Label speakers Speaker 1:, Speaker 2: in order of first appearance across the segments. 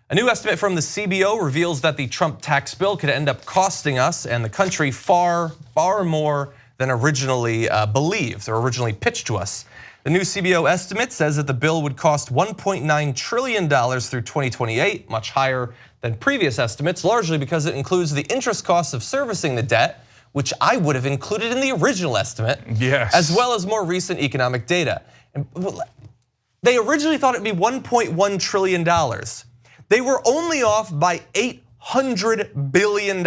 Speaker 1: A new estimate from the CBO reveals that the Trump tax bill could end up costing us and the country far more than originally believed or originally pitched to us. The new CBO estimate says that the bill would cost $1.9 trillion through 2028, much higher than previous estimates, largely because it includes the interest costs of servicing the debt, which I would have included in the original estimate, as well as more recent economic data. And they originally thought it'd be $1.1 trillion. They were only off by $800 billion,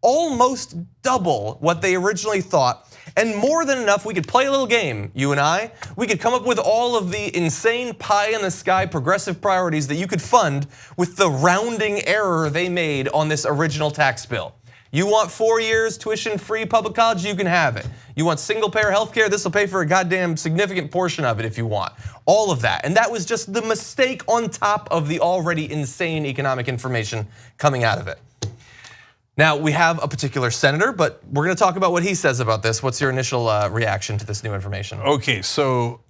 Speaker 1: almost double what they originally thought, and more than enough. We could play a little game, you and I. We could come up with all of the insane pie in the sky progressive priorities that you could fund with the rounding error they made on this original tax bill. You want 4 years tuition-free public college, you can have it. You want single-payer healthcare, this will pay for a goddamn significant portion of it if you want. All of that, and that was just the mistake on top of the already insane economic information coming out of it. Now, we have a particular senator, but we're gonna talk about what he says about this. What's your initial reaction to this new information?
Speaker 2: Okay, so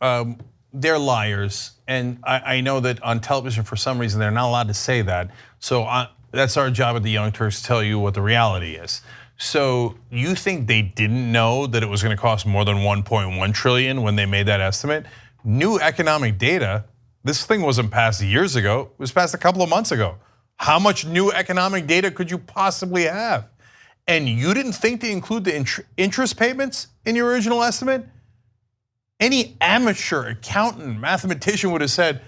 Speaker 2: they're liars, and I know that on television for some reason they're not allowed to say that. So that's our job at the Young Turks to tell you what the reality is. So you think they didn't know that it was gonna cost more than 1.1 trillion when they made that estimate? New economic data, this thing wasn't passed years ago, it was passed a couple of months ago. How much new economic data could you possibly have? And you didn't think to include the interest payments in your original estimate? Any amateur accountant, mathematician would have said,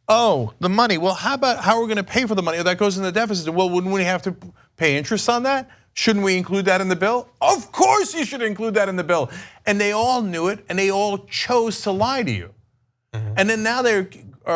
Speaker 2: oh, the money, well, how are we gonna pay for the money? That goes in the deficit. Well, wouldn't we have to pay interest on that? Shouldn't we include that in the bill? Of course you should include that in the bill. And they all knew it, and they all chose to lie to you. And then now they're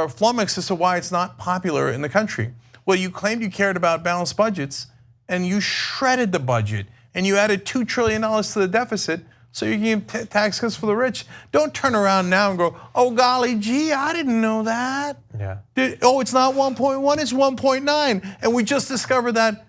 Speaker 2: flummoxed as to why it's not popular in the country. Well, you claimed you cared about balanced budgets, and you shredded the budget, and you added $2 trillion to the deficit, so you can give tax cuts for the rich. Don't turn around now and go, oh golly gee, I didn't know that.
Speaker 1: Yeah.
Speaker 2: Oh, it's not 1.1, it's 1.9. And we just discovered that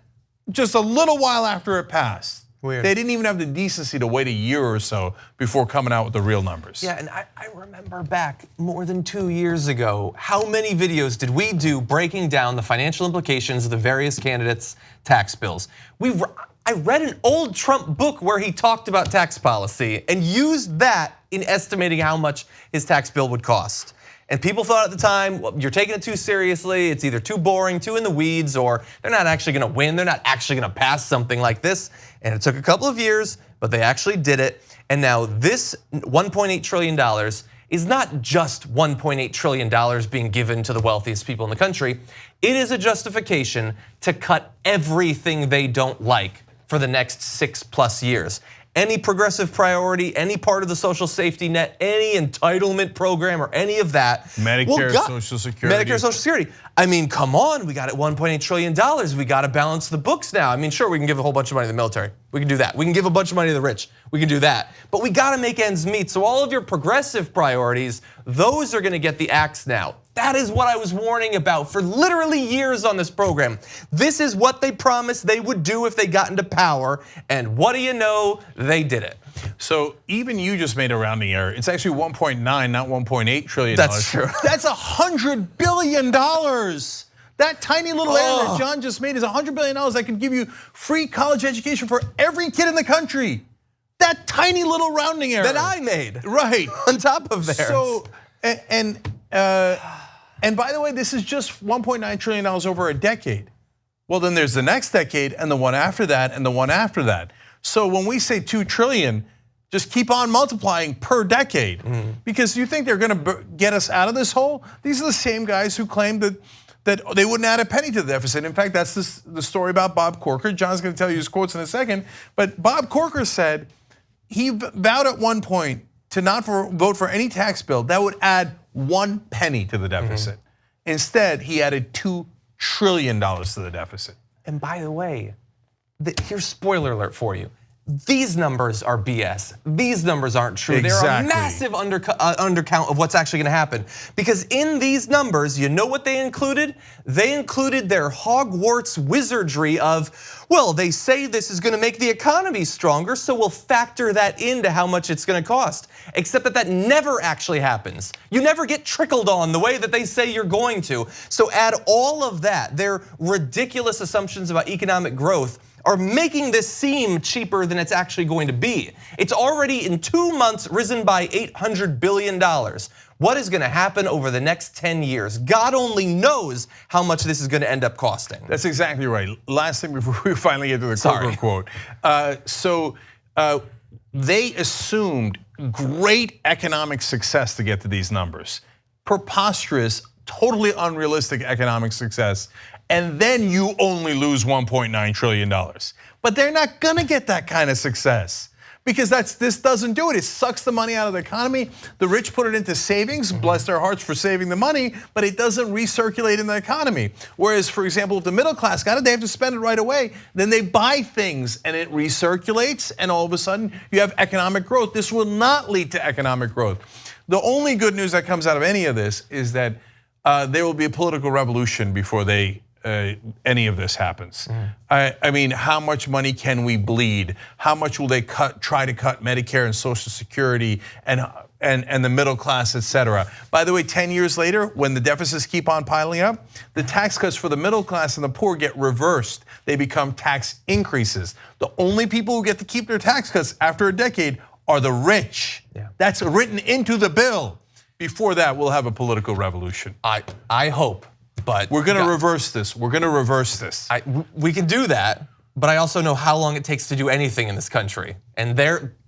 Speaker 2: just a little while after it passed.
Speaker 1: Weird.
Speaker 2: They didn't even have the decency to wait a year or so before coming out with the real numbers.
Speaker 1: Yeah, and I remember back more than 2 years ago, how many videos did we do breaking down the financial implications of the various candidates' tax bills? I read an old Trump book where he talked about tax policy and used that in estimating how much his tax bill would cost. And people thought at the time, well, you're taking it too seriously, it's either too boring, too in the weeds, or they're not actually gonna win, they're not actually gonna pass something like this. And it took a couple of years, but they actually did it. And now this $1.8 trillion is not just $1.8 trillion being given to the wealthiest people in the country. It is a justification to cut everything they don't like for the next 6+ years. Any progressive priority, any part of the social safety net, any entitlement program or any of that.
Speaker 2: Medicare, Social Security.
Speaker 1: Medicare, Social Security. I mean, come on, we got it $1.8 trillion. We got to balance the books now. I mean, sure, we can give a whole bunch of money to the military. We can do that. We can give a bunch of money to the rich. We can do that. But we got to make ends meet. So all of your progressive priorities, those are going to get the axe now. That is what I was warning about for literally years on this program. This is what they promised they would do if they got into power, and what do you know, they did it.
Speaker 2: So even you just made a rounding error. It's actually 1.9, not 1.8 trillion.
Speaker 1: That's true.
Speaker 2: That's $100 billion. That tiny little error that John just made is $100 billion that could give you free college education for every kid in the country. That tiny little rounding error.
Speaker 1: That I made.
Speaker 2: Right.
Speaker 1: On top of theirs.
Speaker 2: So, and by the way, this is just $1.9 trillion over a decade. Well, then there's the next decade and the one after that and the one after that. So when we say 2 trillion, just keep on multiplying per decade. Because you think they're gonna get us out of this hole? These are the same guys who claimed that they wouldn't add a penny to the deficit. In fact, that's the story about Bob Corker. John's gonna tell you his quotes in a second. But Bob Corker said he vowed at one point to not vote for any tax bill that would add 1 penny to the deficit. Instead, he added $2 trillion to the deficit.
Speaker 1: And by the way, here's spoiler alert for you. these numbers are BS. These numbers aren't true.
Speaker 2: Exactly.
Speaker 1: They're a massive undercount of what's actually gonna happen. Because in these numbers, you know what they included? They included their Hogwarts wizardry of, well, they say this is gonna make the economy stronger, so we'll factor that into how much it's gonna cost. Except that that never actually happens. You never get trickled on the way that they say you're going to. So add all of that, their ridiculous assumptions about economic growth, are making this seem cheaper than it's actually going to be. It's already in 2 months risen by $800 billion. What is gonna happen over the next 10 years? God only knows how much this is gonna end up costing.
Speaker 2: That's exactly right. Last thing before we finally get to the Kroger quote. They assumed great economic success to get to these numbers. Preposterous, totally unrealistic economic success. And then you only lose $1.9 trillion. But they're not gonna get that kind of success because this doesn't do it. It sucks the money out of the economy. The rich put it into savings, bless their hearts for saving the money, but it doesn't recirculate in the economy. Whereas, for example, if the middle class got it, they have to spend it right away. Then they buy things and it recirculates, and all of a sudden you have economic growth. This will not lead to economic growth. The only good news that comes out of any of this is that there will be a political revolution before any of this happens. I mean, how much money can we bleed? How much will they try to cut Medicare and Social Security and the middle class, et cetera? By the way, 10 years later, when the deficits keep on piling up, the tax cuts for the middle class and the poor get reversed. They become tax increases. The only people who get to keep their tax cuts after a decade are the rich. That's written into the bill. Before that, we'll have a political revolution.
Speaker 1: I hope. But
Speaker 2: we're gonna reverse this. We're gonna reverse this.
Speaker 1: We can do that, but I also know how long it takes to do anything in this country. And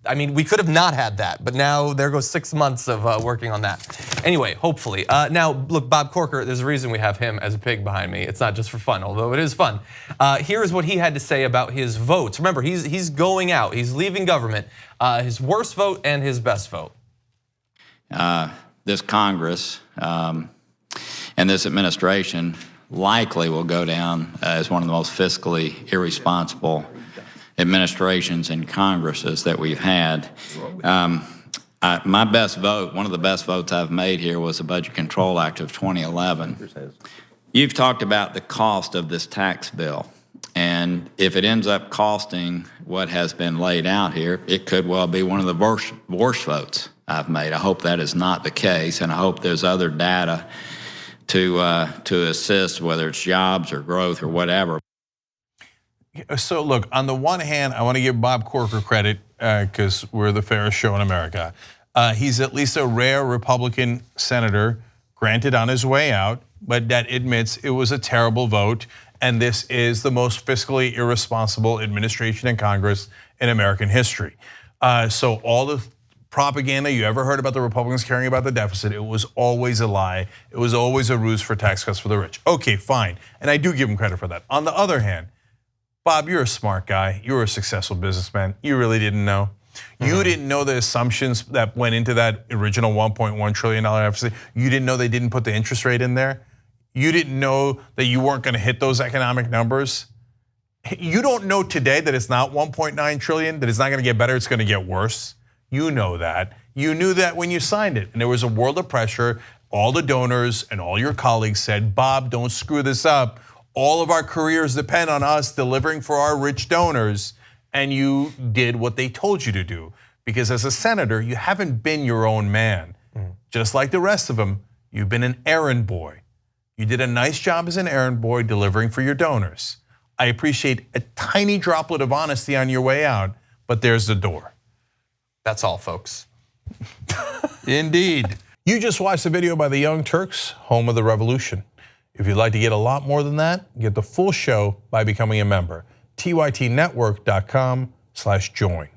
Speaker 1: I mean, we could have not had that, but now there goes 6 months of working on that. Anyway, hopefully. Now, look, Bob Corker, there's a reason we have him as a pig behind me. It's not just for fun, although it is fun. Here's what he had to say about his votes. Remember, he's going out, he's leaving government. His worst vote and his best vote.
Speaker 3: This Congress and this administration likely will go down as one of the most fiscally irresponsible administrations and Congresses that we've had. My best vote, one of the best votes I've made here was the Budget Control Act of 2011. You've talked about the cost of this tax bill. And if it ends up costing what has been laid out here, it could well be one of the worst votes I've made. I hope that is not the case, and I hope there's other data to assist, whether it's jobs or growth or whatever.
Speaker 2: So look, on the one hand, I want to give Bob Corker credit because we're the fairest show in America. He's at least a rare Republican senator, granted on his way out, but that admits it was a terrible vote, and this is the most fiscally irresponsible administration in Congress in American history. So all the propaganda you ever heard about the Republicans caring about the deficit, it was always a lie. It was always a ruse for tax cuts for the rich. Okay, fine, and I do give him credit for that. On the other hand, Bob, you're a smart guy. You're a successful businessman. You really didn't know. You didn't know the assumptions that went into that original $1.1 trillion deficit. You didn't know they didn't put the interest rate in there. You didn't know that you weren't gonna hit those economic numbers. You don't know today that it's not 1.9 trillion, that it's not gonna get better, it's gonna get worse. You know that. You knew that when you signed it, and there was a world of pressure. All the donors and all your colleagues said, Bob, don't screw this up. All of our careers depend on us delivering for our rich donors, and you did what they told you to do. Because as a senator, you haven't been your own man. Just like the rest of them, you've been an errand boy. You did a nice job as an errand boy delivering for your donors. I appreciate a tiny droplet of honesty on your way out, but there's the door.
Speaker 1: That's all, folks.
Speaker 2: Indeed. You just watched the video by the Young Turks, home of the revolution. If you'd like to get a lot more than that, get the full show by becoming a member. tytnetwork.com/join.